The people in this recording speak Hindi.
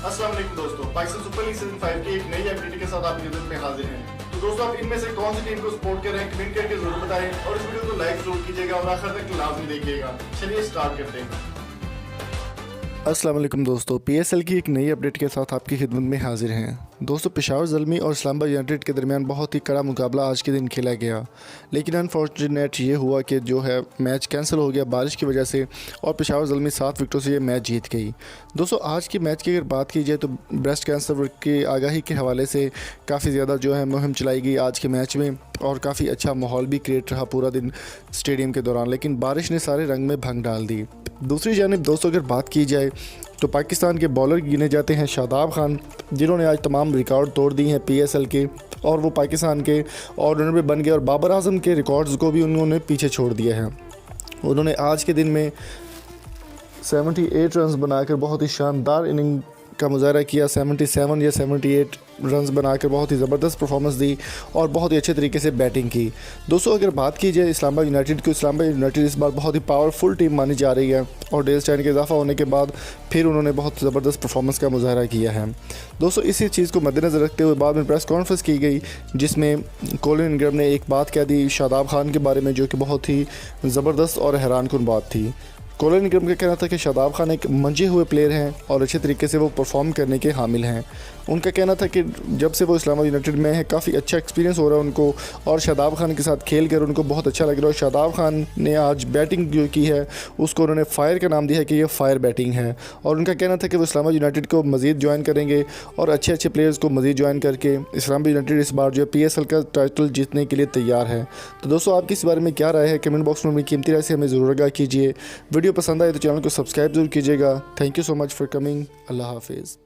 अस्सलाम वालेकुम दोस्तों, पाकिस्तान सुपर लीग सीजन 5 की एक नई अपडेट के साथ आपकी खिदमत में हाजिर हैं। तो दोस्तों, आप इनमें से कौन सी टीम को सपोर्ट कर रहे हैं कमेंट करके जरूर बताएं और इस वीडियो को लाइक जरूर कीजिएगा और आखिर तक लाजमी देखिएगा। चलिए स्टार्ट करते हैं। अस्सलाम वालेकुम दोस्तों, पीएसएल की एक नई अपडेट के साथ आपकी खिदमत में हाजिर हैं। दोस्तों, पेशावर ज़ल्मी और इस्लामाबाद यूनाइटेड के दरमियान बहुत ही कड़ा मुकाबला आज के दिन खेला गया, लेकिन अनफॉर्चुनेट ये हुआ कि जो है मैच कैंसिल हो गया बारिश की वजह से और पेशावर ज़ल्मी 7 विकेटों से ये मैच जीत गई। दोस्तों, आज की मैच की अगर बात की जाए तो ब्रेस्ट कैंसर की आगाही के हवाले से काफ़ी ज़्यादा जो है मुहिम चलाई गई आज के मैच में और काफ़ी अच्छा माहौल भी क्रिएट रहा पूरा दिन स्टेडियम के दौरान, लेकिन बारिश ने सारे रंग में भंग डाल दी। दूसरी जानिब दोस्तों, अगर बात की जाए तो पाकिस्तान के बॉलर गिने जाते हैं शादाब खान, जिन्होंने आज तमाम रिकॉर्ड तोड़ दिए हैं पीएसएल के और वो पाकिस्तान के ऑलराउंडर में बन गए और बाबर आजम के रिकॉर्ड्स को भी उन्होंने पीछे छोड़ दिया है। उन्होंने आज के दिन में 78 रन्स बनाकर बहुत ही शानदार इनिंग का मुजाहरा किया। 77 या 78 रन्स बनाकर बहुत ही ज़बरदस्त परफॉर्मेंस दी और बहुत ही अच्छे तरीके से बैटिंग की। दोस्तों, अगर बात की जाए इस्लामाबाद यूनाइटेड की, इस्लामाबाद यूनाइटेड इस बार बहुत ही पावरफुल टीम मानी जा रही है और डेल स्टाइन के इजाफा होने के बाद फिर उन्होंने बहुत ज़बरदस्त परफॉर्मेंस का मुजाहरा किया है। दोस्तों, इसी चीज़ को मद्देनज़र रखते हुए बाद में प्रेस कॉन्फ्रेंस की गई जिसमें कोलिन इंग्रम ने एक बात कह दी शादाब खान के बारे में, जो कि बहुत ही ज़बरदस्त और हैरानकुन बात थी। कोलिन इंग्रम का कहना था कि शादाब खान एक मंजे हुए प्लेयर हैं और अच्छे तरीके से वो परफॉर्म करने के हामिल हैं। उनका कहना था कि जब से वो इस्लामाबाद यूनाइटेड में है काफ़ी अच्छा एक्सपीरियंस हो रहा है उनको और शादाब खान के साथ खेल कर उनको बहुत अच्छा लग रहा है। शादाब खान ने आज बैटिंग जो की है उसको उन्होंने फायर का नाम दिया है कि ये फायर बैटिंग है और उनका कहना था कि वो इस्लामाबाद यूनाइटेड को मज़ीद ज्वाइन करेंगे और अच्छे अच्छे प्लेयर्स को मज़ीद ज्वाइन करके इस्लामाबाद यूनाइटेड इस बार जो है पीएसएल का टाइटल जीतने के लिए तैयार है। तो दोस्तों, आपकी इस बारे में क्या राय है कमेंट बॉक्स में अपनी कीमती राय से हमें ज़रूर आगाह कीजिए। वीडियो पसंद आए तो चैनल को सब्सक्राइब जरूर कीजिएगा। Thank you so much for coming. अल्लाह हाफिज़।